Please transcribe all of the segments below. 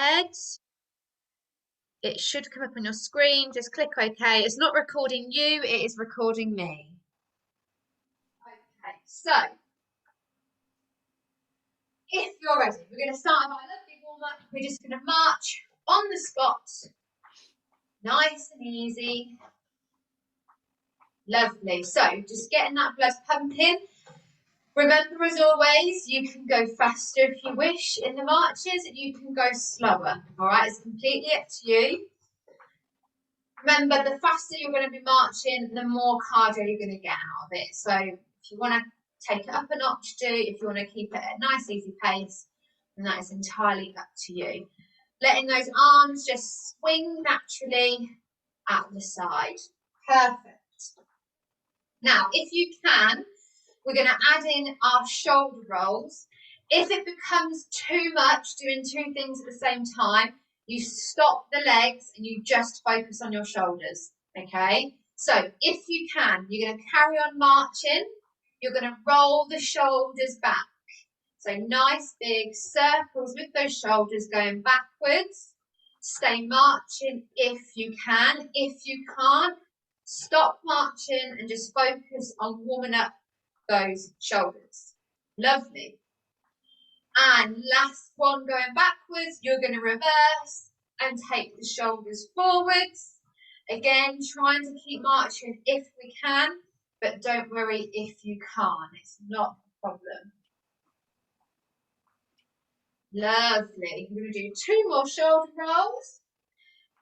legs. It should come up on your screen. Just click OK. It's not recording you, it is recording me. Okay, so if you're ready, we're going to start our lovely warm-up. We're just going to march on the spot. Nice and easy. Lovely. So just getting that blood pumping. Remember, as always, you can go faster if you wish in the marches, and you can go slower. All right, it's completely up to you. Remember, the faster you're going to be marching, the more cardio you're going to get out of it. So if you want to take it up a notch, do. If you want to keep it at a nice, easy pace, then that is entirely up to you. Letting those arms just swing naturally at the side. Perfect. Now, if you can, we're going to add in our shoulder rolls. If it becomes too much doing two things at the same time, you stop the legs and you just focus on your shoulders, okay? So if you can, you're going to carry on marching. You're going to roll the shoulders back. So nice big circles with those shoulders going backwards. Stay marching if you can. If you can't, stop marching and just focus on warming up those shoulders. Lovely. And last one, going backwards, you're going to reverse and take the shoulders forwards. Again, trying to keep marching if we can, but don't worry if you can't. It's not a problem. Lovely. We're going to do two more shoulder rolls.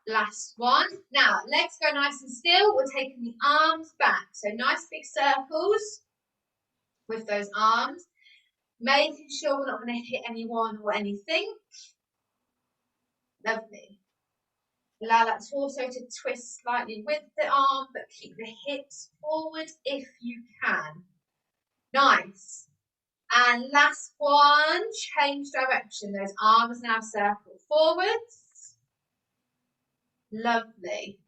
Last one. Now, legs go nice and still. We're taking the arms back. So nice big circles with those arms. Making sure we're not going to hit anyone or anything. Lovely. Allow that torso to twist slightly with the arm, but keep the hips forward if you can. Nice. And last one, change direction. Those arms now circle forwards. Lovely.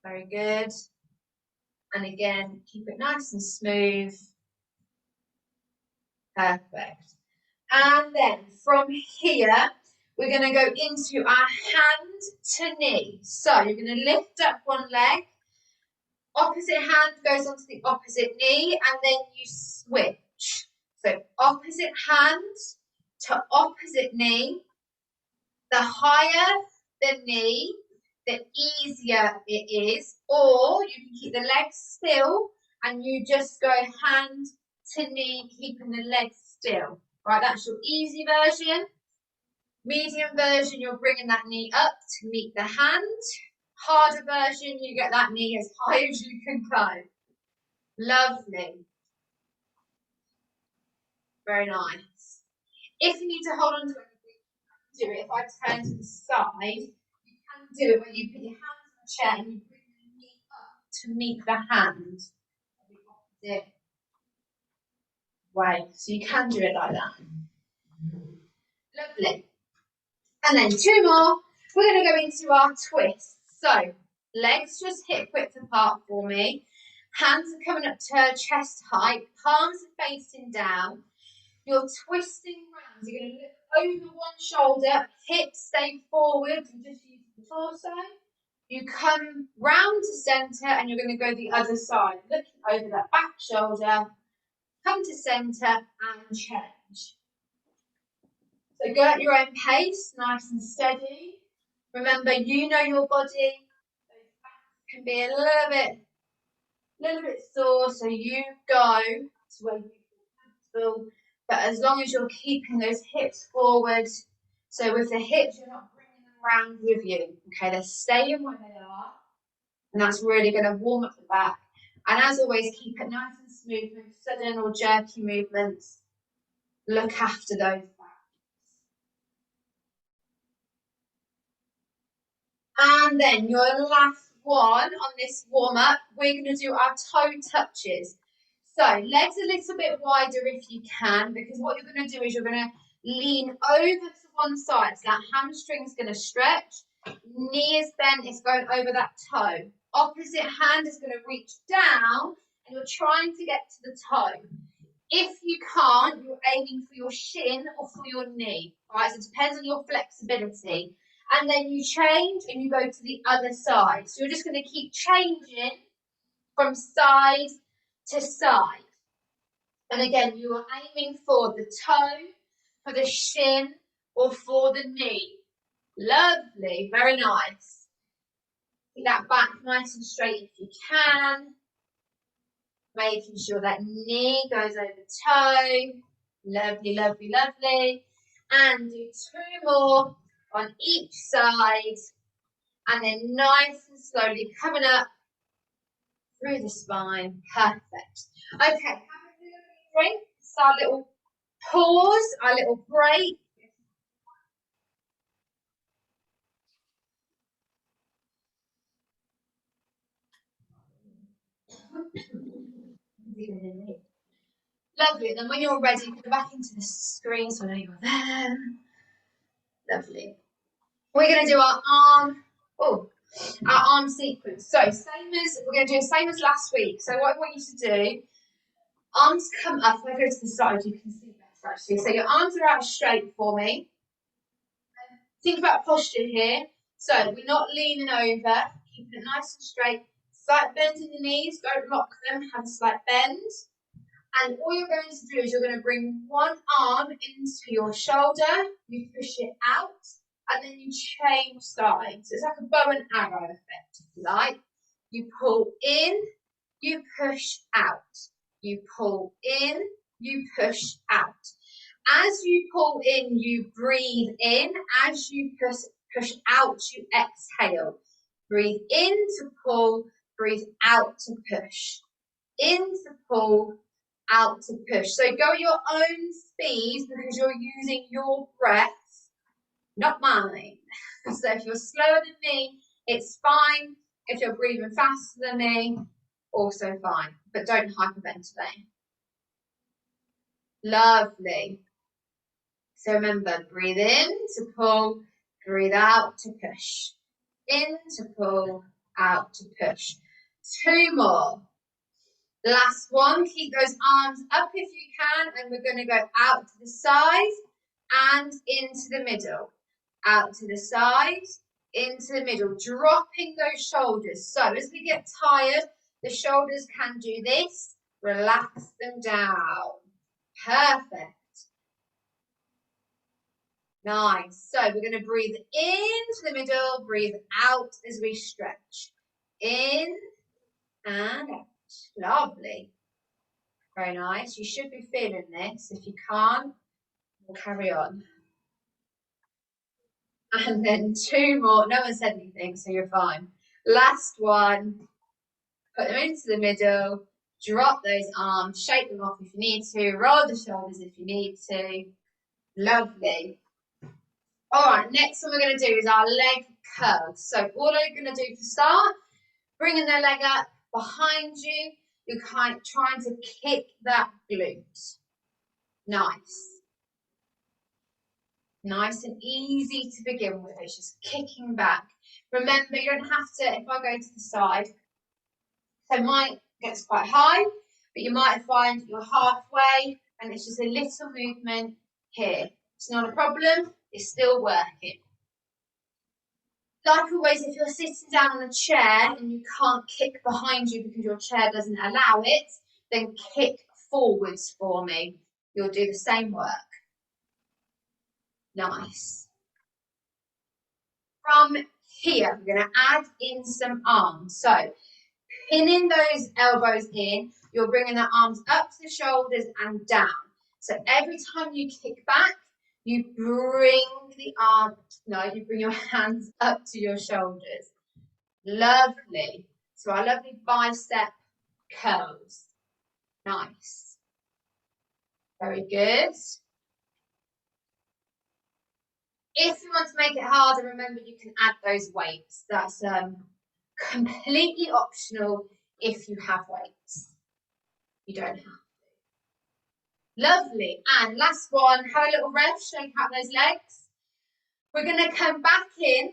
Very good. And again, keep it nice and smooth. Perfect. And then from here, we're going to go into our hand to knee. So you're going to lift up one leg. Opposite hand goes onto the opposite knee, and then you switch. So opposite hand to opposite knee. The higher the knee, the easier it is. Or you can keep the legs still and you just go hand to knee, keeping the legs still. Right, that's your easy version. Medium version, you're bringing that knee up to meet the hand. Harder version, you get that knee as high as you can go. Lovely. Very nice. If you need to hold on to anything, you can do it. If I turn to the side, you can do it when you put your hands on the chair and you bring the knee up to meet the hand. The opposite way. So you can do it like that. Lovely. And then two more. We're going to go into our twists. So legs just hip width apart for me. Hands are coming up to chest height. Palms are facing down. You're twisting round. You're going to look over one shoulder. Hips stay forward. You just use the torso. You come round to centre and you're going to go the other side. Looking over that back shoulder. Come to centre and change. So go at your own pace, nice and steady. Remember, you know your body. Those backs can be a little bit sore, so you go to where you feel comfortable. But as long as you're keeping those hips forward, so with the hips, you're not bringing them around with you. Okay, they're staying where they are, and that's really going to warm up the back. And as always, keep it nice and smooth, no sudden or jerky movements. Look after those backs. And then your last one on this warm-up, we're going to do our toe touches. So legs a little bit wider if you can, because what you're going to do is you're going to lean over to one side. So that hamstring's going to stretch. Knee is bent, it's going over that toe. Opposite hand is going to reach down, and you're trying to get to the toe. If you can't, you're aiming for your shin or for your knee. All right, so it depends on your flexibility. And then you change and you go to the other side. So you're just going to keep changing from side to side. And again, you are aiming for the toe, for the shin, or for the knee. Lovely, very nice. Keep that back nice and straight if you can. Making sure that knee goes over toe. Lovely, lovely, lovely. And do 2 more on each side. And then nice and slowly coming up through the spine. Perfect. Okay, have a little drink. So our little pause, our little break. Lovely. And then when you're ready, go back into the screen so I know you're there. Lovely. We're going to do our arm sequence. So we're going to do the same as last week. So what I want you to do, arms come up. If I go to the side, you can see better actually. So your arms are out straight for me. Think about posture here. So we're not leaning over, keeping it nice and straight. Slight bend in the knees, don't lock them, have a slight bend. And all you're going to do is you're going to bring one arm into your shoulder, you push it out, and then you change sides. It's like a bow and arrow effect, if you like. You pull in, you push out. You pull in, you push out. As you pull in, you breathe in. As you push out, you exhale. Breathe in to pull, breathe out to push. In to pull, out to push. So go at your own speed because you're using your breath, not mine. So if you're slower than me, it's fine. If you're breathing faster than me, also fine. But don't hyperventilate. Lovely. So remember, breathe in to pull, breathe out to push. In to pull, out to push. 2 more. Last one, keep those arms up if you can, and we're going to go out to the side and into the middle. Out to the side, into the middle, dropping those shoulders. So as we get tired, the shoulders can do this. Relax them down. Perfect. Nice. So we're going to breathe into the middle, breathe out as we stretch. In and out. Lovely. Very nice. You should be feeling this. If you can't, we'll carry on. And then 2 more. No one said anything, so you're fine. Last one. Put them into the middle. Drop those arms. Shake them off if you need to. Roll the shoulders if you need to. Lovely. All right, next one we're going to do is our leg curls. So all I'm going to do to start, bringing the leg up behind you. You're trying to kick that glute. Nice. Nice and easy to begin with. It's just kicking back. Remember, you don't have to, if I go to the side, so mine gets quite high, but you might find you're halfway and it's just a little movement here. It's not a problem. It's still working. Like always, if you're sitting down on a chair and you can't kick behind you because your chair doesn't allow it, then kick forwards for me. You'll do the same work. Nice. From here, we're going to add in some arms. So pinning those elbows in, you're bringing the arms up to the shoulders and down. So every time you kick back, you bring you bring your hands up to your shoulders. Lovely. So our lovely bicep curls. Nice. Very good. If you want to make it harder, remember you can add those weights. That's completely optional if you have weights. You don't have to. Lovely. And last one, have a little rest, shake out those legs. We're going to come back in.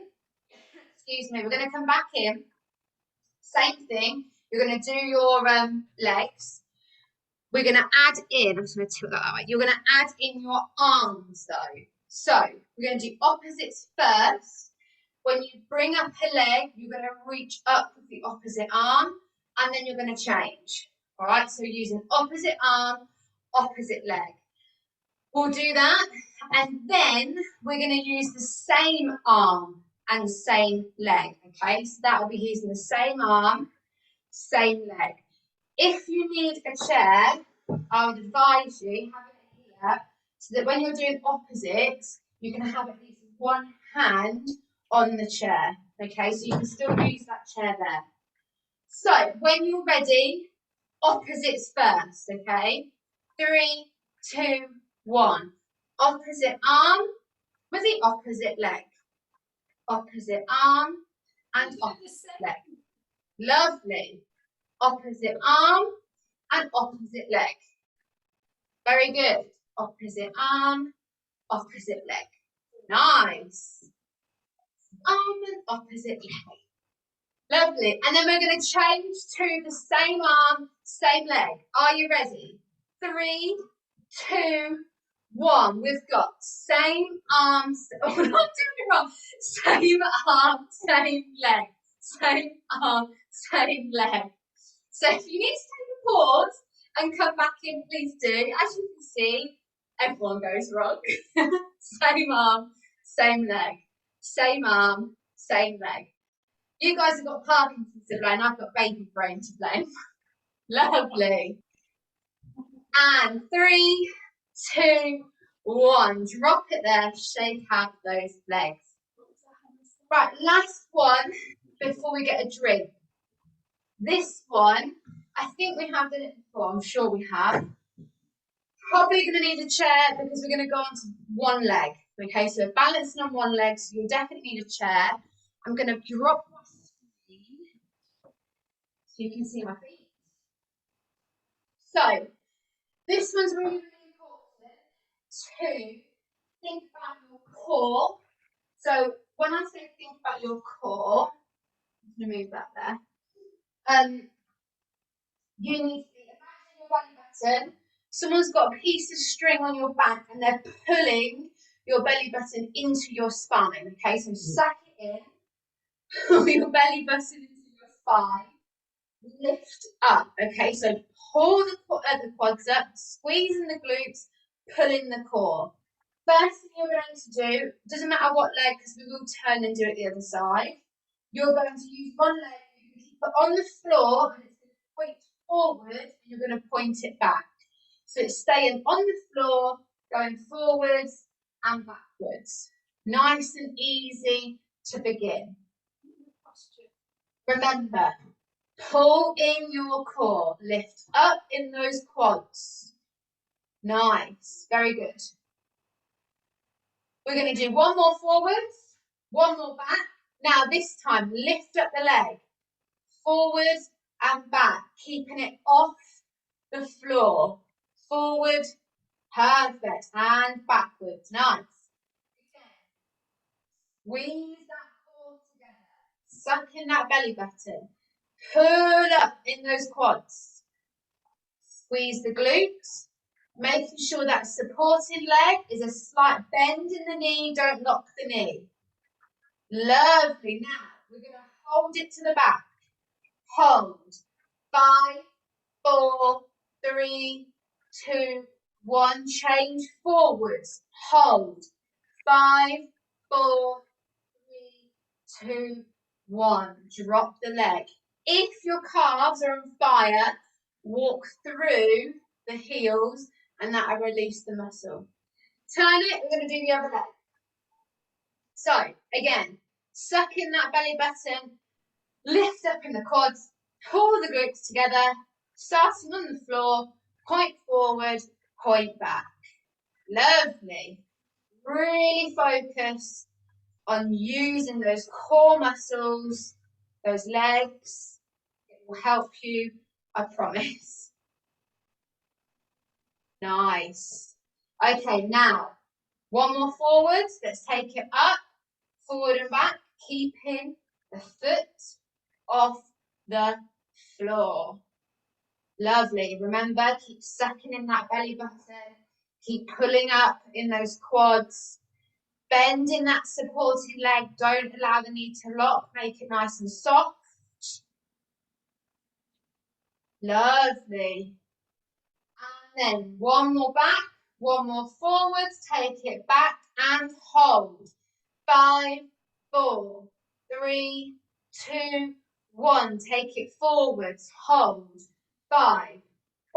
Excuse me. We're going to come back in. Same thing. You're going to do your legs. we're going to add in, I'm just going to tilt that way. You're going to add in your arms though. So we're going to do opposites first. When you bring up a leg, you're going to reach up with the opposite arm and then you're going to change. All right, so using opposite arm, opposite leg. We'll do that and then we're going to use the same arm and same leg. Okay, so that will be using the same arm, same leg. If you need a chair, I would advise you have it here so that when you're doing opposites, you can have at least one hand on the chair. Okay, so you can still use that chair there. So when you're ready, opposites first. Okay, 3, 2, 1. Opposite arm with the opposite leg. Opposite arm and opposite leg. Lovely. Opposite arm and opposite leg. Very good. Opposite arm, opposite leg. Nice. Arm and opposite leg. Lovely. And then we're going to change to the same arm, same leg. Are you ready? 3, 2, 1. We've got same arms. Oh, I'm doing it wrong. Same arm, same leg. Same arm, same leg. So if you need to take a pause and come back in, please do. As you can see, everyone goes wrong. Same arm, same leg. Same arm, same leg. You guys have got Parkinson's to blame. I've got baby brain to blame. Lovely. And 3, 2, 1. Drop it there. Shake out those legs. Right, last one before we get a drink. This one, I think we have done it before. I'm sure we have. Probably going to need a chair because we're going to go on to one leg. Okay, so balancing on one leg, so you'll definitely need a chair. I'm going to drop my screen so you can see my feet. So, this one's really, really important to think about your core. So, when I say think about your core, I'm going to move that there. You need to imagine your belly button. Someone's got a piece of string on your back and they're pulling your belly button into your spine. Okay, so suck it in, pull your belly button into your spine, lift up. Okay, so pull the quads up, squeezing the glutes, pulling the core. First thing you're going to do, doesn't matter what leg, because we will turn and do it the other side. You're going to use one leg, you can keep it on the floor, and it's going to point forward, and you're going to point it back. So it's staying on the floor, going forwards and backwards. Nice and easy to begin. Remember, pull in your core, lift up in those quads. Nice, very good. We're going to do one more forwards, one more back. Now this time, lift up the leg, forwards and back, keeping it off the floor. Forward, perfect, and backwards, nice. Again, squeeze that core together, suck in that belly button, pull up in those quads. Squeeze the glutes, making sure that supporting leg is a slight bend in the knee, don't lock the knee. Lovely, now we're going to hold it to the back. Hold, 5, 4, 3, 2, 1, change forwards, hold, 5, 4, 3, 2, 1, drop the leg. If your calves are on fire, walk through the heels and that'll release the muscle. Turn it, we're going to do the other leg. So, again, suck in that belly button, lift up in the quads, pull the glutes together, starting on the floor, point forward, point back. Lovely. Really focus on using those core muscles, those legs. It will help you, I promise. Nice. Okay, now, one more forwards. Let's take it up, forward and back, keeping the foot off the floor. Lovely. Remember, keep sucking in that belly button. Keep pulling up in those quads. Bend in that supporting leg. Don't allow the knee to lock. Make it nice and soft. Lovely. And then one more back, one more forwards. Take it back and hold. 5, 4, 3, 2, 1. Take it forwards. Hold. 5,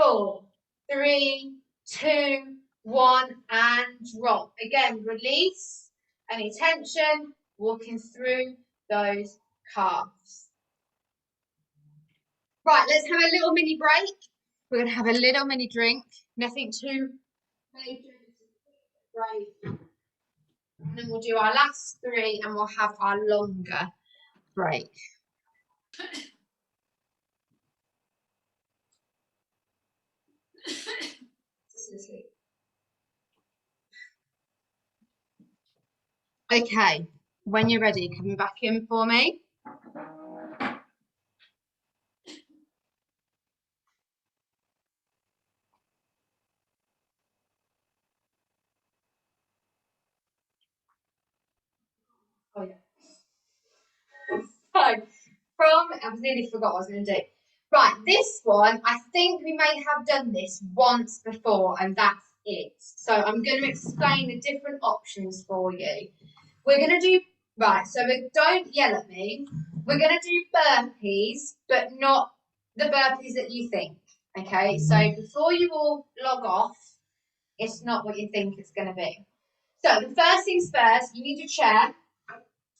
4, 3, 2, 1, and drop. Again, release any tension, walking through those calves. Right, let's have a little mini break. We're going to have a little mini drink. Nothing too major. Break. And then we'll do our last 3 and we'll have our longer break. Okay, when you're ready, come back in for me. Oh yeah. So, I nearly forgot what I was going to do. Right, this one, I think we may have done this once before, and that's it. So I'm going to explain the different options for you. We're going to do, right, so don't yell at me. We're going to do burpees, but not the burpees that you think, okay? So before you all log off, it's not what you think it's going to be. So the first things first, you need a chair.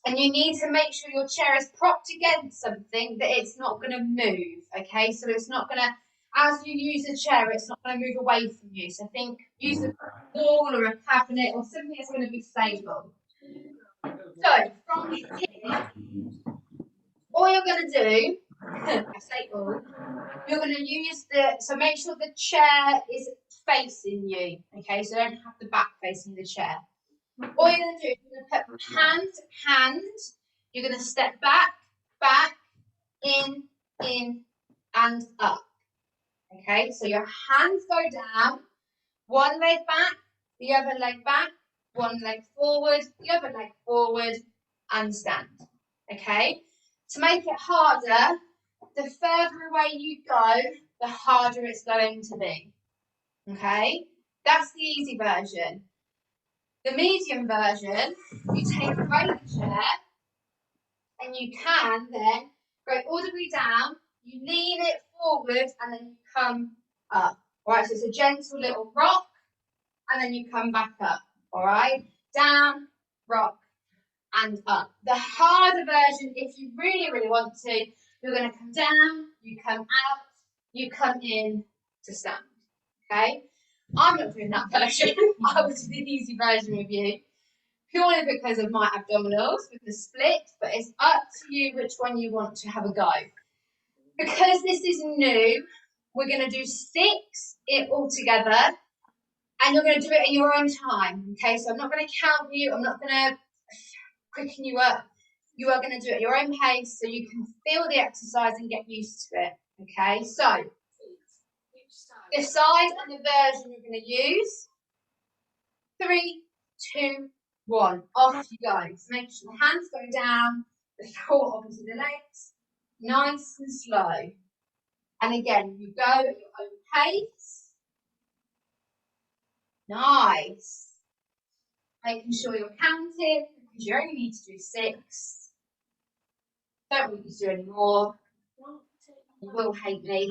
And you need to make sure your chair is propped against something that it's not going to move, okay? So it's not going to, as you use the chair, it's not going to move away from you. So use a wall or a cabinet or something that's going to be stable. So from here, all you're going to do, I say all, you're going to use so make sure the chair is facing you, okay? So don't have the back facing the chair. All you're going to do is you're going to put hand to hand. You're going to step back, in, and up. Okay, so your hands go down, one leg back, the other leg back, one leg forward, the other leg forward, and stand. Okay, to make it harder, the further away you go, the harder it's going to be. Okay, that's the easy version. The medium version, you take away the chair, and you can then go all the way down, you lean it forward, and then you come up. All right, so it's a gentle little rock, and then you come back up. All right, down, rock, and up. The harder version, if you really, really want to, you're going to come down, you come out, you come in to stand. Okay, I'm not doing that version. I will do the easy version with you, purely because of my abdominals with the split, but it's up to you which one you want to have a go. Because this is new, we're going to do 6 all together, and you're going to do it in your own time, okay? So I'm not going to count you, I'm not going to quicken you up. You are going to do it at your own pace so you can feel the exercise and get used to it, okay? So, decide on the version you're going to use. 3, 2, 1. Off you go. So make sure the hands go down, the foot opposite the legs, nice and slow. And again, you go at your own pace. Nice. Making sure you're counting because you only need to do 6. Don't want you to do any more. You will hate me.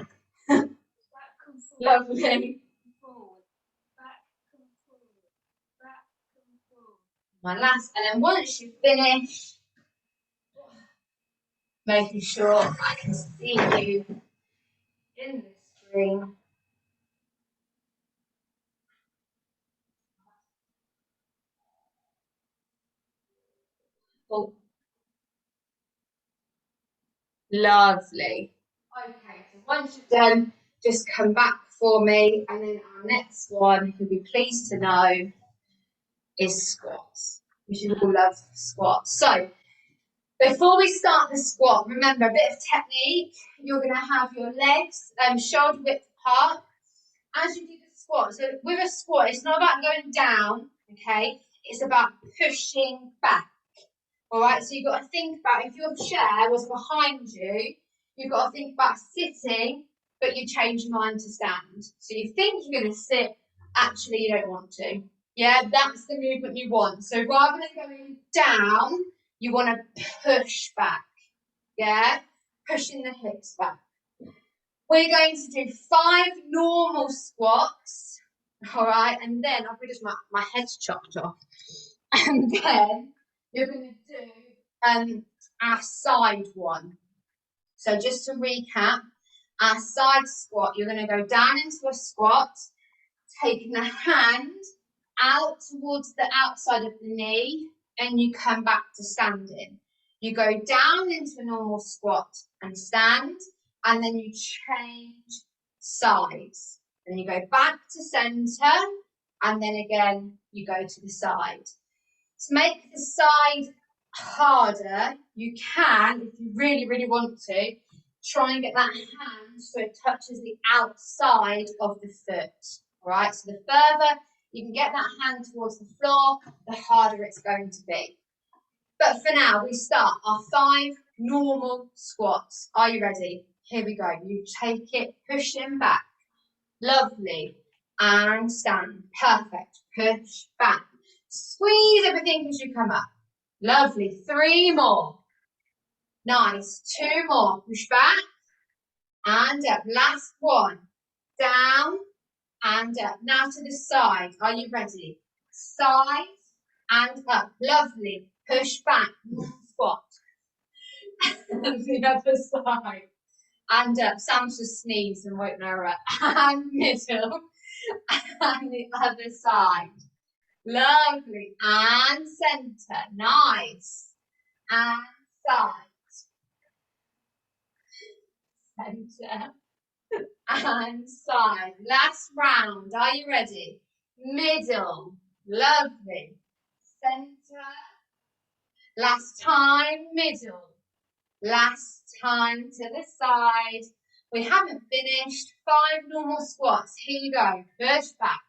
Lovely. My last, and then once you finish, making sure I can see you in the screen. Oh, lovely. Okay, so once you've done, just come back for me, and then our next one, you'll be pleased to know, is squats. You should all love squats. So Before we start the squat, remember a bit of technique. You're going to have your legs shoulder width apart as you do the squat. So with a squat, it's not about going down, okay? It's about pushing back. All right, so you've got to think about if your chair was behind you, you've got to think about sitting, but you change your mind to stand. So you think you're going to sit, actually you don't want to. Yeah, that's the movement you want. So rather than going down, you want to push back. Yeah, pushing the hips back. We're going to do 5 normal squats. All right, and then I've just my head's chopped off. And then you're going to do our side one. So just to recap, our side squat, you're going to go down into a squat, taking the hand out towards the outside of the knee, and you come back to standing. You go down into a normal squat and stand, and then you change sides. Then you go back to centre, and then again, you go to the side. To make the side harder, you can, if you really, really want to, try and get that hand so it touches the outside of the foot. All right, so the further you can get that hand towards the floor, the harder it's going to be. But for now, we start our 5 normal squats. Are you ready? Here we go. You take it, pushing back. Lovely. And stand. Perfect. Push back. Squeeze everything as you come up. Lovely. 3 more. Nice. 2 more. Push back and up. Last one. Down and up. Now to the side. Are you ready? Side and up. Lovely. Push back. Squat. The other side. And up. Sam's just sneezed and woken her up. And middle. And the other side. Lovely. And centre. Nice. And side. Centre. And side. Last round. Are you ready? Middle. Lovely. Centre. Last time. Middle. Last time to the side. We haven't finished. 5 normal squats. Here you go. Push back.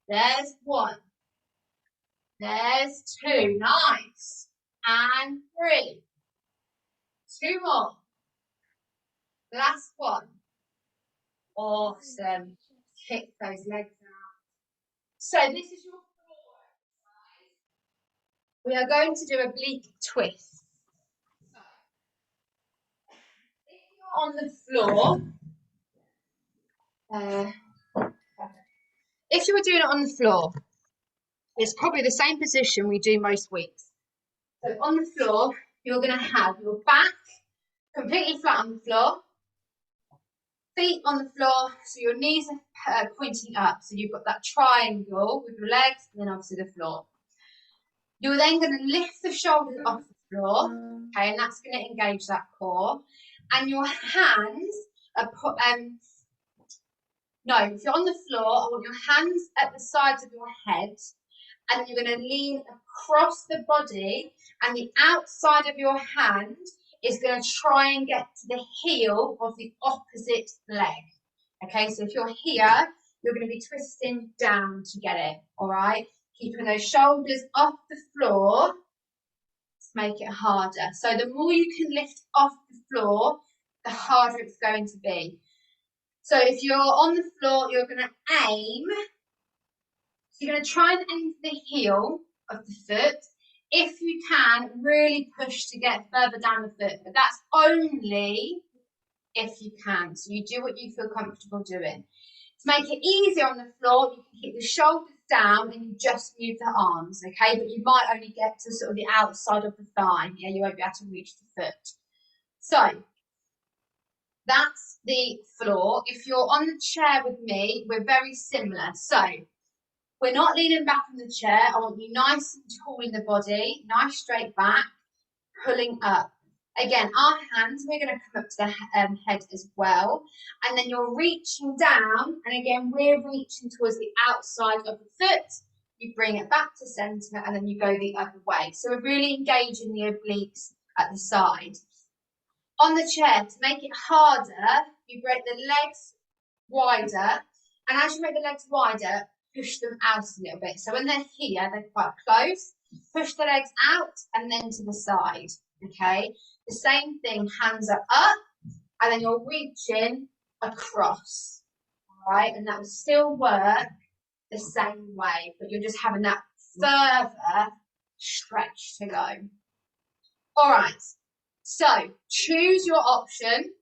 There's 1. There's 2. Nice. And 3. 2 more. Last one. Awesome. Kick those legs out. So this is your floor exercise. We are going to do a bleak twist. So, if you're on the floor, if you were doing it on the floor, it's probably the same position we do most weeks. So on the floor, you're going to have your back completely flat on the floor, feet on the floor, so your knees are pointing up. So you've got that triangle with your legs and then obviously the floor. You're then going to lift the shoulders off the floor, okay, and that's going to engage that core. And your hands are if you're on the floor, I want your hands at the sides of your head, and you're going to lean across the body, and the outside of your hand is going to try and get to the heel of the opposite leg. Okay, so if you're here, you're going to be twisting down to get it, all right? Keeping those shoulders off the floor to make it harder. So the more you can lift off the floor, the harder it's going to be. So if you're on the floor, you're going to aim. So you're going to try and aim for the heel of the foot. If you can, really push to get further down the foot, but that's only if you can. So you do what you feel comfortable doing. To make it easier on the floor, you can keep the shoulders down and you just move the arms, okay? But you might only get to sort of the outside of the thigh. Yeah, you won't be able to reach the foot. So that's the floor. If you're on the chair with me, we're very similar. So we're not leaning back on the chair. I want you nice and tall in the body, nice straight back, pulling up. Again, our hands, we're going to come up to the head as well. And then you're reaching down. And again, we're reaching towards the outside of the foot. You bring it back to centre and then you go the other way. So we're really engaging the obliques at the side. On the chair, to make it harder, you break the legs wider, and as you make the legs wider, push them out a little bit. So when they're here, they're quite close. Push the legs out and then to the side, okay? The same thing, hands are up, and then you're reaching across, all right? And that will still work the same way, but you're just having that further stretch to go. All right, so choose your option.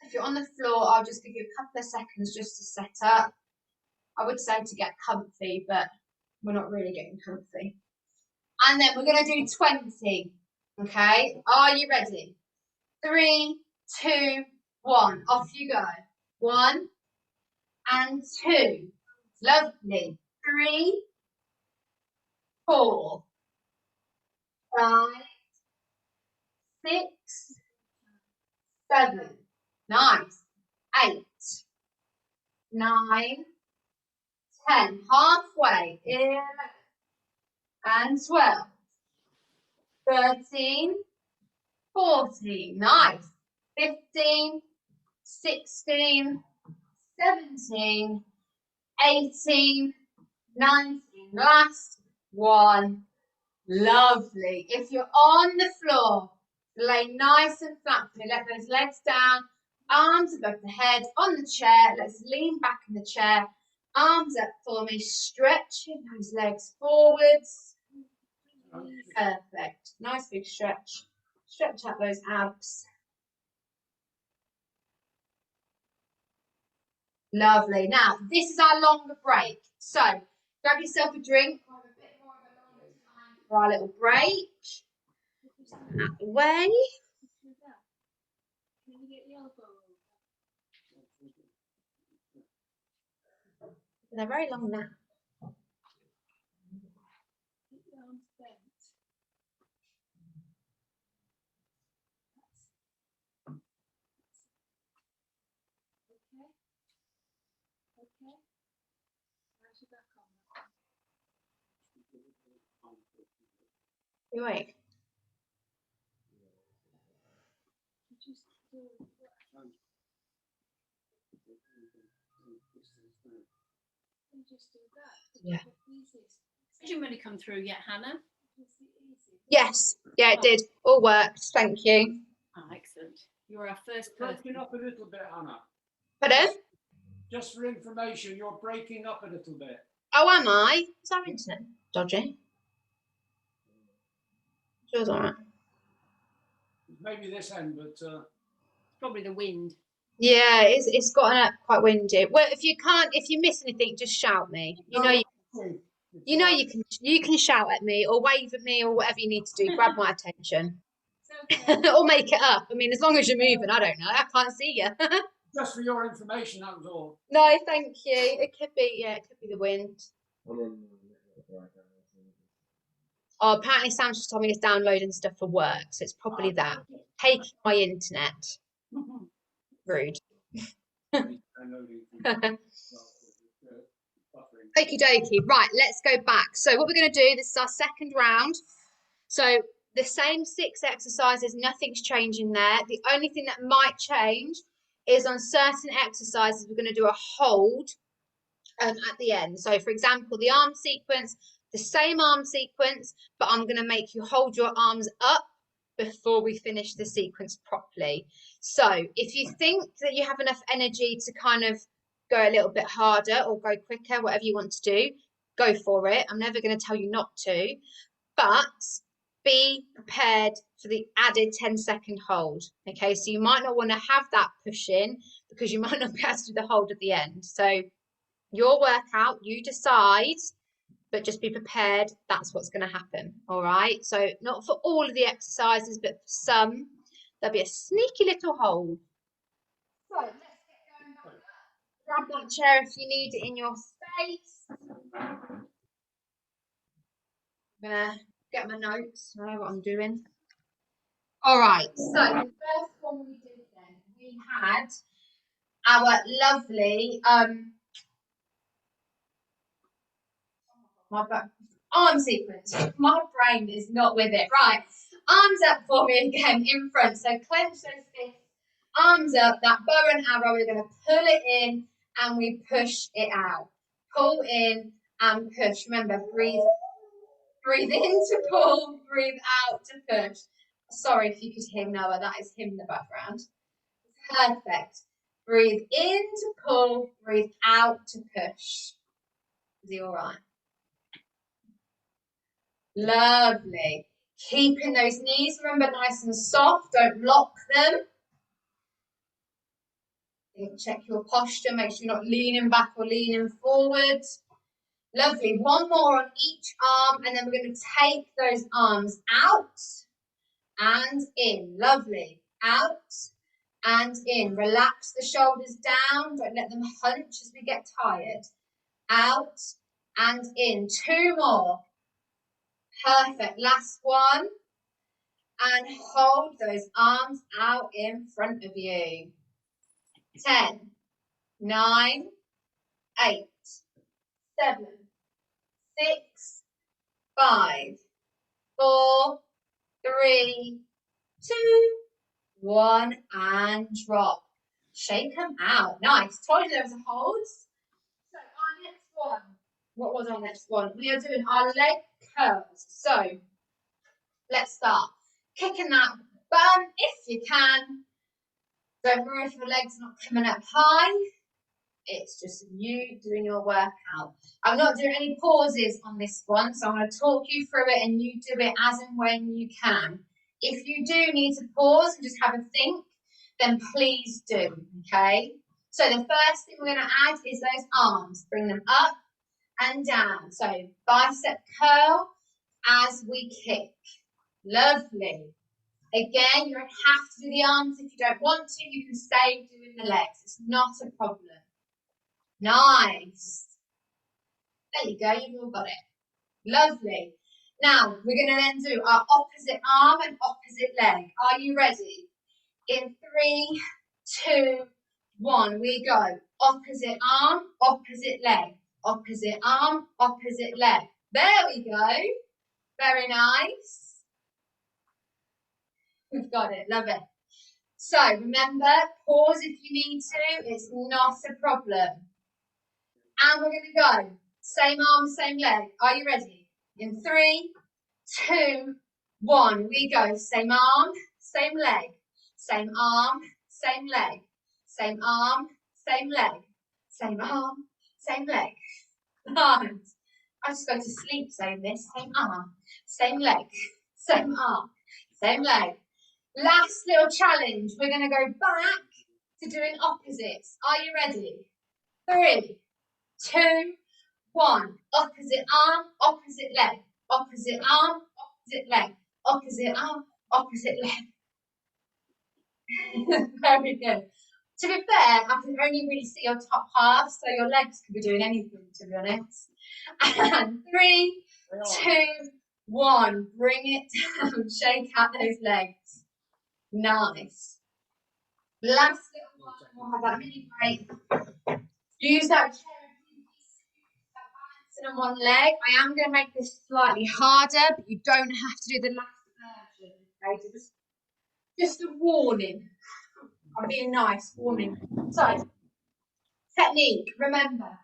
If you're on the floor, I'll just give you a couple of seconds just to set up. I would say to get comfy, but we're not really getting comfy. And then we're going to do 20, okay? Are you ready? 3, 2, 1. Off you go. 1 and 2. Lovely. 3, 4, 5, 6, 7. Nice. 8, 9, 10. Halfway. 11 and 12. 13, 14. Nice. 15, 16, 17, 18, 19. Last one. Lovely. If you're on the floor, lay nice and flat. Let those legs down, arms above the head. On the chair, let's lean back in the chair. Arms up for me, stretching those legs forwards. Perfect. Nice big stretch. Stretch out those abs. Lovely. Now, this is our longer break. So, grab yourself a drink. We'll have a bit more of a longer time for our little break. Out the way. They're very long now. You awake? Yeah. Did you really come through yet, Hannah? Yes. Yeah, it did. All worked. Thank you. Oh, excellent. You're our first person. Breaking up a little bit, Hannah. Pardon? Just for information, you're breaking up a little bit. Oh, am I? Is our internet dodgy? Yours all right? Maybe this end, but It's probably the wind. Yeah, it's gotten up quite windy. Well, if you miss anything, just shout me. You can shout at me or wave at me or whatever you need to do. Grab my attention. Okay. Or make it up. I mean, as long as you're moving, I don't know. I can't see you. just for your information, that was all. No, thank you. It could be the wind. Oh, apparently Sam's just told me it's downloading stuff for work, so it's probably that. Taking my internet. Rude. Okie dokie. Right, let's go back. So what we're going to do, this is our second round. So the same 6 exercises, nothing's changing there. The only thing that might change is on certain exercises, we're going to do a hold at the end. So for example, the arm sequence, the same arm sequence, but I'm going to make you hold your arms up before we finish the sequence properly. So if you think that you have enough energy to kind of go a little bit harder or go quicker, whatever you want to do, go for it. I'm never going to tell you not to, but be prepared for the added 10-second hold. Okay, so you might not want to have that push in because you might not be able to do the hold at the end. So your workout, you decide, but just be prepared. That's what's going to happen. All right. So not for all of the exercises, but for some, there'll be a sneaky little hold. So let's get going back up. Grab that chair if you need it in your space. I'm going to get my notes. I know what I'm doing. All right. So the first one we did then, we had our lovely my arm sequence. My brain is not with it. Right. Arms up for me again in front. So clench those fists. Arms up. That bow and arrow, we're going to pull it in and we push it out. Pull in and push. Remember, breathe in to pull, breathe out to push. Sorry if you could hear Noah, that is him in the background. Perfect. Breathe in to pull, breathe out to push. Is he all right? Lovely. Keeping those knees, remember, nice and soft. Don't lock them. Check your posture. Make sure you're not leaning back or leaning forward. Lovely. One more on each arm, and then we're going to take those arms out and in. Lovely. Out and in. Relax the shoulders down. Don't let them hunch as we get tired. Out and in. Two more. Perfect. Last one. And hold those arms out in front of you. 10, 9, 8, 7, 6, 5, 4, 3, 2, 1, and drop. Shake them out. Nice. Told you there was a hold. So our next one. What was our next one? We are doing our leg curls. So let's start. Kicking that bum if you can. Don't worry if your leg's not coming up high. It's just you doing your workout. I'm not doing any pauses on this one, so I'm going to talk you through it and you do it as and when you can. If you do need to pause and just have a think, then please do, okay? So the first thing we're going to add is those arms. Bring them up and down. So bicep curl as we kick. Lovely. Again, you don't have to do the arms if you don't want to. You can stay doing the legs. It's not a problem. Nice. There you go. You've all got it. Lovely. Now, we're going to then do our opposite arm and opposite leg. Are you ready? In 3, 2, 1, we go. Opposite arm, opposite leg. Opposite arm, opposite leg. There we go. Very nice. We've got it. Love it. So remember, pause if you need to. It's not a problem. And we're going to go. Same arm, same leg. Are you ready? In 3, 2, 1. We go. Same arm, same leg. Same arm, same leg. Same arm, same leg. Same arm, same leg. Nice. I just go to sleep saying this. Same arm, same leg. Same arm, same leg. Last little challenge. We're going to go back to doing opposites. Are you ready? 3, 2, 1. Opposite arm, opposite leg. Opposite arm, opposite leg. Opposite arm, opposite leg. Very good. To be fair, I can only really see your top half, so your legs could be doing anything, to be honest. And 3, 2, 1. Bring it down. Shake out those legs. Nice. Last little one. We'll have that mini break. Use that chair balancing on one leg. I am going to make this slightly harder, but you don't have to do the last version. Okay, so just a warning. I'm being nice, warning. So, technique, remember,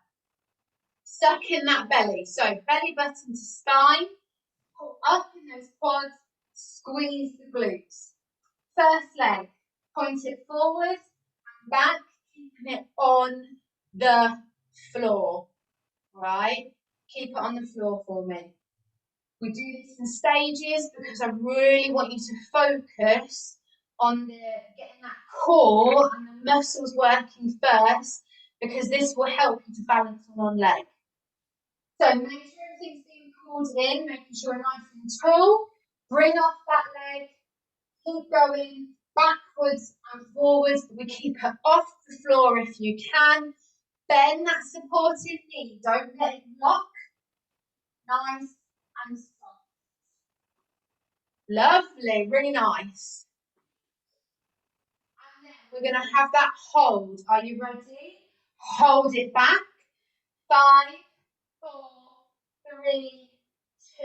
suck in that belly. So, belly button to spine, pull up in those quads, squeeze the glutes. First leg, point it forward and back, keeping it on the floor. Right? Keep it on the floor for me. We do this in stages because I really want you to focus on getting that core and the muscles working first, because this will help you to balance on one leg. So make sure everything's being pulled in, making sure we're nice and tall. Bring off that leg. Keep going backwards and forwards. We keep it off the floor if you can. Bend that supportive knee. Don't let it lock. Nice and soft. Lovely, really nice. And then we're going to have that hold. Are you ready? Hold it back. 5, 4, 3,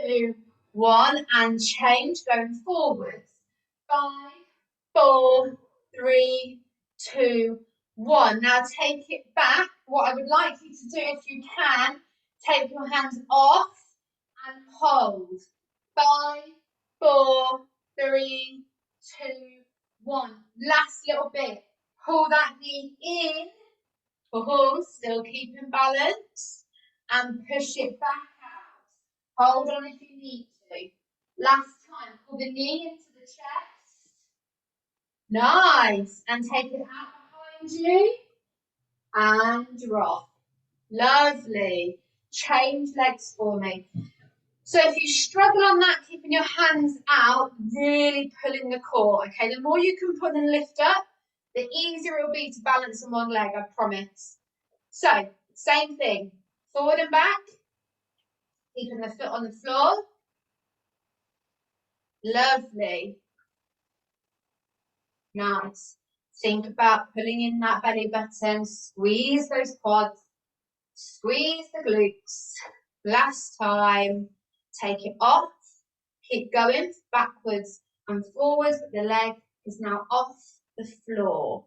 2, 1, and change, going forwards. 5, 4, 3, 2, 1. Now take it back. What I would like you to do, if you can, take your hands off and hold. 5, 4, 3, 2, 1. Last little bit. Pull that knee in. Pull, still keeping balance. And push it back out. Hold on if you need to. Last time, pull the knee into the chest. Nice. And take it out behind you. And drop. Lovely. Change legs for me. So if you struggle on that, keeping your hands out, really pulling the core, okay? The more you can pull and lift up, the easier it will be to balance on one leg, I promise. So, same thing, forward and back, keeping the foot on the floor. Lovely. Nice. Think about pulling in that belly button, squeeze those quads, squeeze the glutes. Last time, take it off, keep going backwards and forwards, but the leg is now off the floor.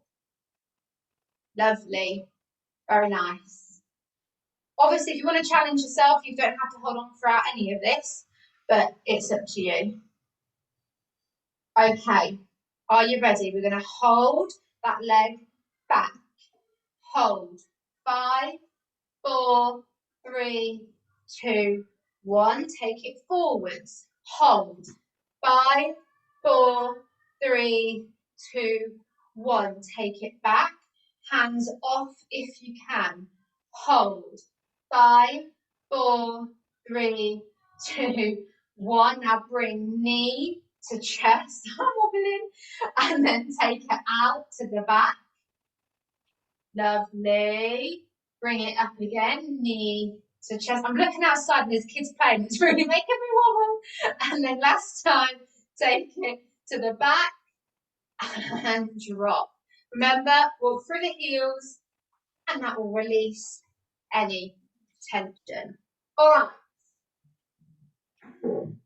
Lovely, very nice. Obviously, if you want to challenge yourself, you don't have to hold on throughout any of this, but it's up to you. Okay, are you ready? We're going to hold that leg back. Hold. 5, 4, 3, 2, 1. Take it forwards. Hold. 5, 4, 3, 2, 1. Take it back. Hands off if you can. Hold. 5, 4, 3, 2, 1. Now bring knee to chest. I'm wobbling. And then take it out to the back. Lovely. Bring it up again. Knee to chest. I'm looking outside and there's kids playing. It's really making me wobble. And then last time, take it to the back and drop. Remember, walk through the heels and that will release any tension. All right.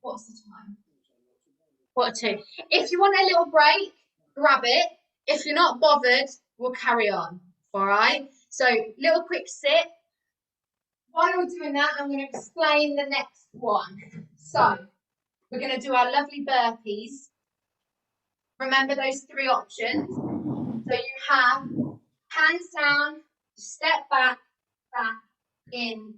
What's the time? 2:45. If you want a little break, grab it. If you're not bothered, we'll carry on. All right. So, little quick sit. While we're doing that, I'm going to explain the next one. So, we're going to do our lovely burpees. Remember those 3 options. So you have hands down, step back, in,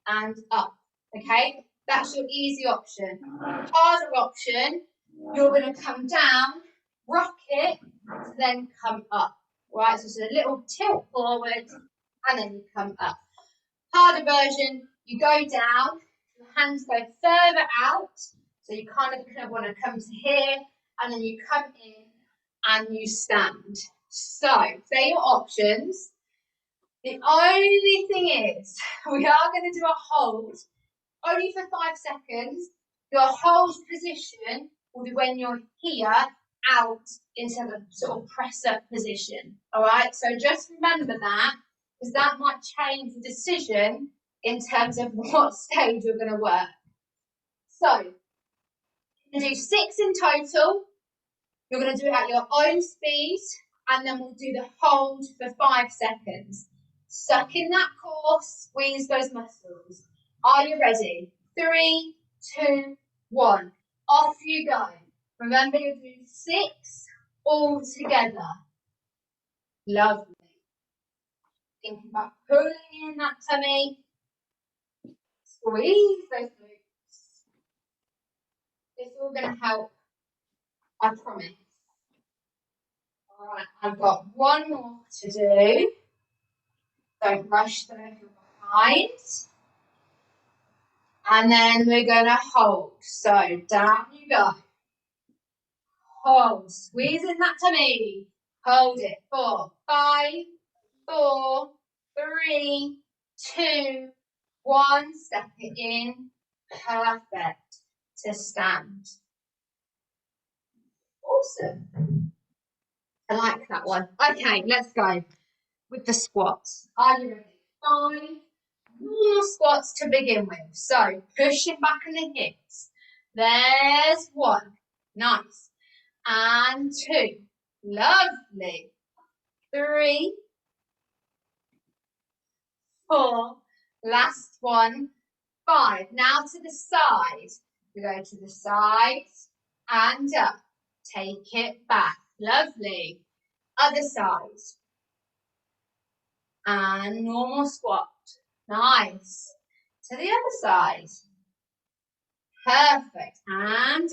and up. Okay? That's your easy option. Harder option, you're going to come down, rock it, to then come up. Right? So it's a little tilt forward, and then you come up. Harder version, you go down, your hands go further out, so you kind of want to come to here, and then you come in and you stand. So, they're your options. The only thing is, we are going to do a hold, only for 5 seconds. Your hold position will be when you're here, out into the sort of press-up position. All right, so just remember that, because that might change the decision in terms of what stage you're going to work. So, you're going to do 6 in total. You're going to do it at your own speed, and then we'll do the hold for 5 seconds. Suck in that core, squeeze those muscles. Are you ready? 3, 2, 1. Off you go. Remember, you're doing 6 all together. Lovely. Thinking about pulling in that tummy. Squeeze those glutes. It's all going to help, I promise. All right, I've got one more to do. Don't rush them if you're behind. And then we're going to hold. So down you go. Hold. Squeeze in that tummy. Hold it. 4, 5, 4, 3, 2, 1. Step it in. Perfect. To stand. Awesome. I like that one. Okay, let's go with the squats. Are you ready? 5 more squats to begin with. So pushing back on the hips. There's 1. Nice. And 2. Lovely. 3, 4. Last one. 5. Now to the side. We go to the side and up. Take it back. Lovely. Other side. And normal squat. Nice. To the other side. Perfect. And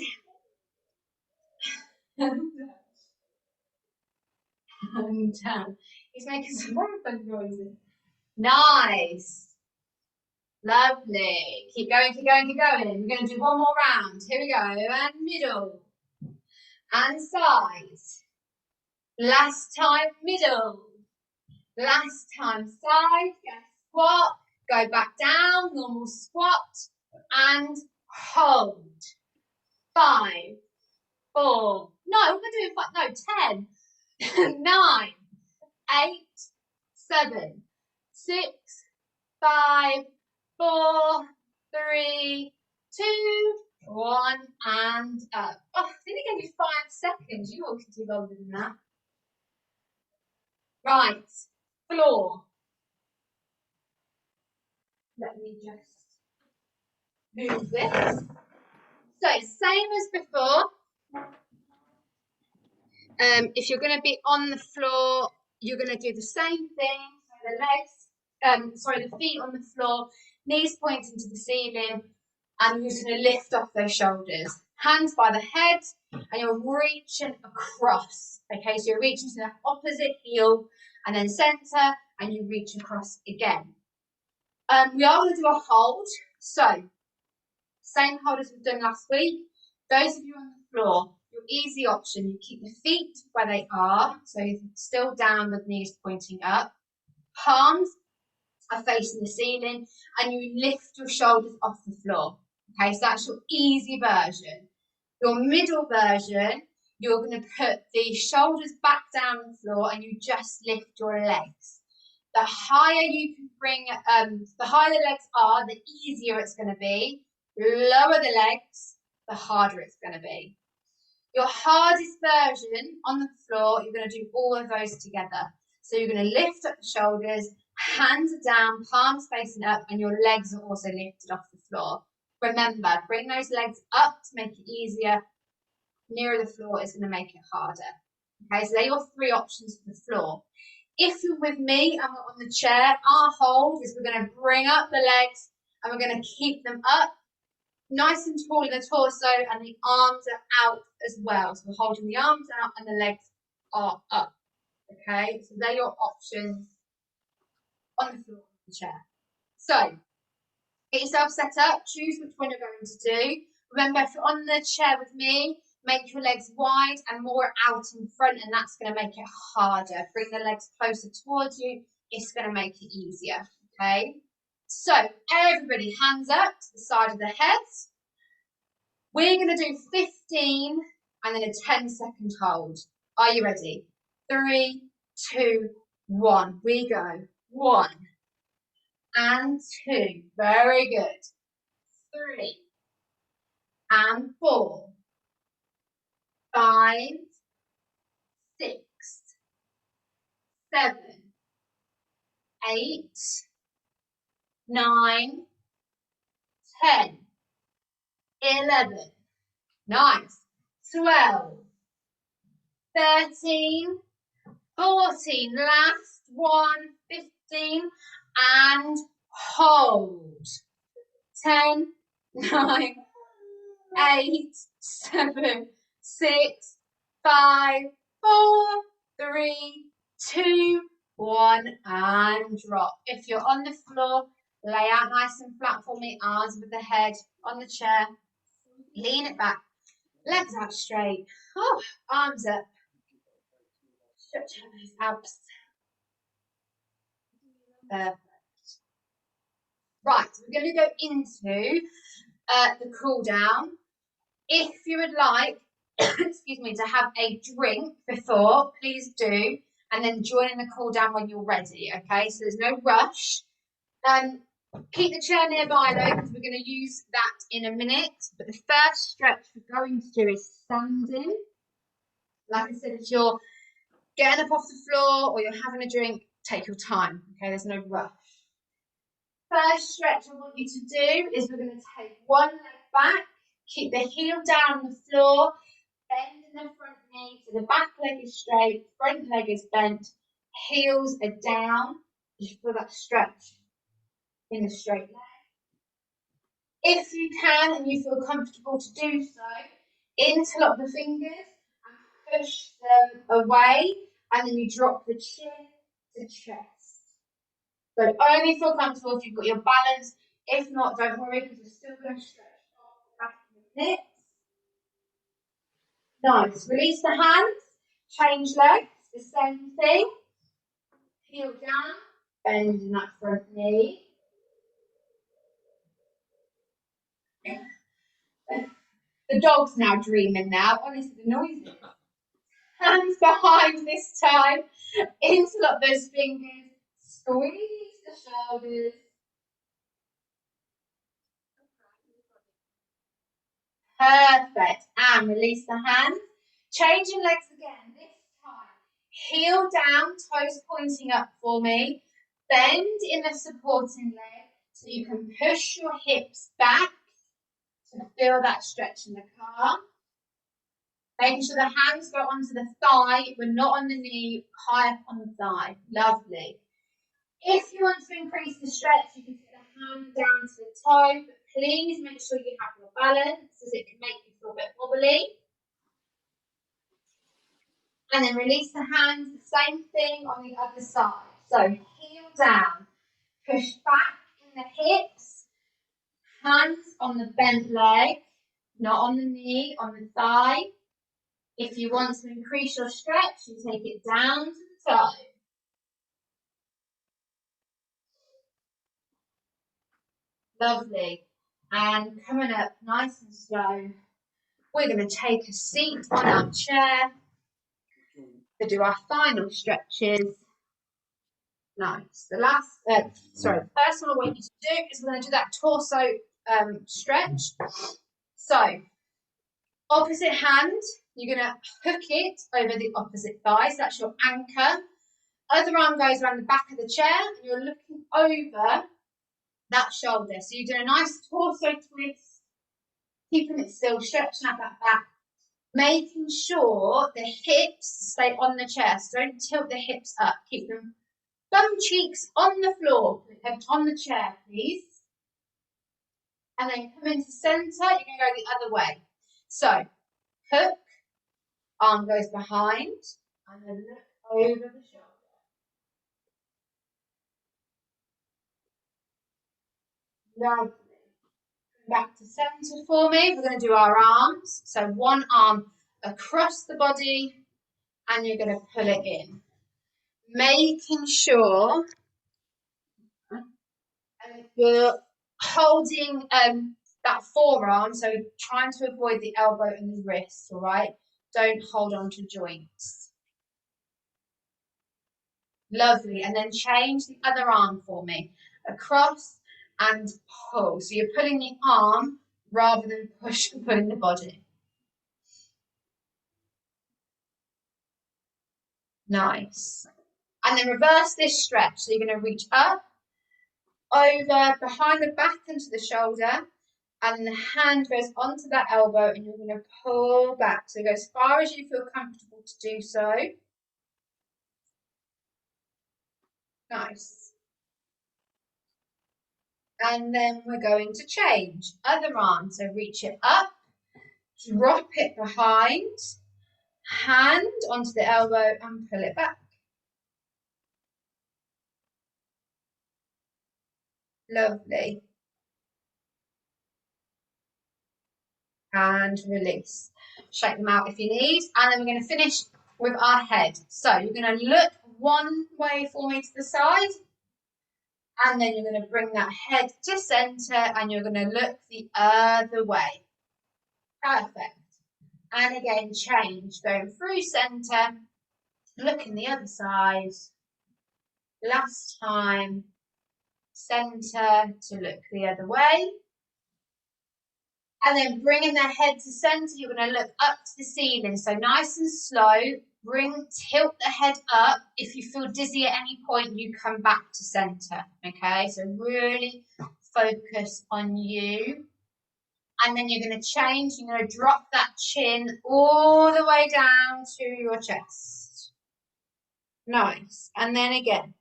down. He's making some very fun noises. Nice. Lovely. Keep going, keep going, keep going. We're going to do one more round. Here we go. And middle. And side. Last time middle. Last time side. Yes. Squat. Go back down. Normal squat. And hold. 5, 4. No, we're going to do it. No, 10, 9, 8, 7, 6, 5, 4, 3, 2, 1, and up. Oh, I think I gave you 5 seconds. You all can do longer than that. Right, floor. Let me just move this. So, same as before. If you're going to be on the floor, you're going to do the same thing. So the feet on the floor, knees pointing to the ceiling, and you're just going to lift off those shoulders. Hands by the head, and you're reaching across. Okay, so you're reaching to the opposite heel, and then centre, and you reach across again. We are going to do a hold. So, same hold as we've done last week. Those of you on the floor, your easy option, you keep your feet where they are, so you're still down with knees pointing up. Palms are facing the ceiling, and you lift your shoulders off the floor. Okay, so that's your easy version. Your middle version, you're going to put the shoulders back down on the floor, and you just lift your legs. The higher you can bring, the higher the legs are, the easier it's going to be. Lower the legs, the harder it's going to be. Your hardest version on the floor, you're going to do all of those together. So you're going to lift up the shoulders, hands are down, palms facing up, and your legs are also lifted off the floor. Remember, bring those legs up to make it easier. Nearer the floor is going to make it harder. Okay, so they're your 3 options for the floor. If you're with me and we're on the chair, our hold is we're going to bring up the legs and we're going to keep them up, nice and tall in the torso, and the arms are out as well. So we're holding the arms out and the legs are up. Okay, so they're your options on the floor of the chair. So get yourself set up, choose which one you're going to do. Remember, if you're on the chair with me, make your legs wide and more out in front, and that's going to make it harder. Bring the legs closer towards you, it's going to make it easier, okay? So, everybody, hands up to the side of the heads. We're going to do 15 and then a 10-second hold. Are you ready? 3, 2, 1. We go. 1 and 2. Very good. 3 and 4. 5, 6, 7, 8, 9, 10, 11. Nice. 12, 13, 14. Last one. 15 and hold. 10, 9, 8, 7, 6, 5, 4, 3, 2, 1, and drop. If you're on the floor, lay out nice and flat for me, arms with the head on the chair. Lean it back, legs out straight. Oh, arms up. Stretch out those abs. Perfect. Right, we're going to go into the cool down. If you would like, excuse me, to have a drink before, please do, and then join in the cool down when you're ready. Okay, so there's no rush. Keep the chair nearby though, because we're going to use that in a minute. But the first stretch we're going to do is standing. Like I said, if you're getting up off the floor or you're having a drink, take your time. Okay, there's no rush. First stretch I want you to do is we're going to take one leg back, keep the heel down on the floor, bend in the front knee so the back leg is straight, front leg is bent, heels are down. Just feel that stretch in the straight leg. If you can and you feel comfortable to do so, interlock the fingers and push them away, and then you drop the chin to chest. So only feel comfortable if you've got your balance. If not, don't worry, because you're still going to stretch off the back of your hips. Nice. Release the hands, change legs, the same thing. Heel down, bend in that front knee. The dog's now dreaming now. Honestly, the noises. Hands behind this time. Interlock those fingers. Squeeze the shoulders. Perfect. And release the hands. Changing legs again. This time. Heel down, toes pointing up for me. Bend in the supporting leg so you can push your hips back to feel that stretch in the calf. Making sure the hands go onto the thigh. We're not on the knee, high up on the thigh. Lovely. If you want to increase the stretch, you can take the hand down to the toe, but please make sure you have your balance, as it can make you feel a bit wobbly. And then release the hands, the same thing on the other side. So heel down, push back in the hips, hands on the bent leg, not on the knee, on the thigh. If you want to increase your stretch, you take it down to the toe. Lovely. And coming up nice and slow, we're going to take a seat on our chair to do our final stretches. Nice. The first one I want you to do is we're going to do that torso stretch. So, opposite hand, you're going to hook it over the opposite thigh. So that's your anchor. Other arm goes around the back of the chair, and you're looking over that shoulder. So you're doing a nice torso twist, keeping it still, stretching out that back, making sure the hips stay on the chair. So don't tilt the hips up. Keep them bum cheeks on the floor, on the chair, please. And then come into centre. You're going to go the other way. So hook, arm goes behind, and then look over the shoulder. Lovely. Back to centre for me. We're going to do our arms. So one arm across the body, and you're going to pull it in. Making sure you're holding that forearm, so trying to avoid the elbow and the wrist, all right? Don't hold on to joints. Lovely. And then change the other arm for me. Across and pull. So you're pulling the arm rather than pulling the body. Nice. And then reverse this stretch. So you're going to reach up, over, behind the back and to the shoulder, and the hand goes onto that elbow, and you're going to pull back. So go as far as you feel comfortable to do so. Nice. And then we're going to change. Other arm. So reach it up, drop it behind, hand onto the elbow and pull it back. Lovely. And release. Shake them out if you need. And then we're going to finish with our head. So you're going to look one way for me to the side. And then you're going to bring that head to centre, and you're going to look the other way. Perfect. And again, change. Going through centre, looking the other side. Last time. centre to look the other way. And then bringing the head to centre, you're going to look up to the ceiling. So nice and slow, tilt the head up. If you feel dizzy at any point, you come back to centre, okay? So really focus on you. And then you're going to change, you're going to drop that chin all the way down to your chest. Nice. And then again,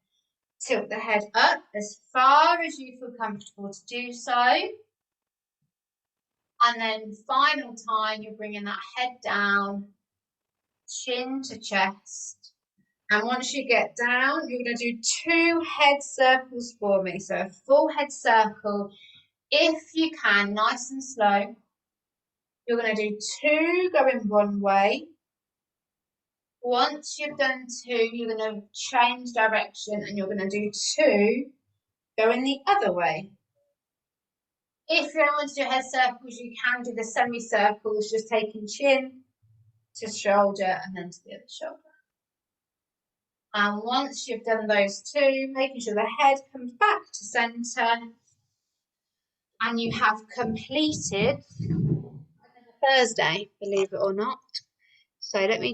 tilt the head up as far as you feel comfortable to do so. And then final time, you're bringing that head down, chin to chest. And once you get down, you're going to do 2 head circles for me. So a full head circle, if you can, nice and slow. You're going to do 2 going one way. Once you've done 2, you're going to change direction and you're going to do 2 going the other way. If you don't want to do head circles, you can do the semicircles, just taking chin to shoulder and then to the other shoulder. And once you've done those 2, making sure the head comes back to centre, and you have completed Thursday, believe it or not. So let me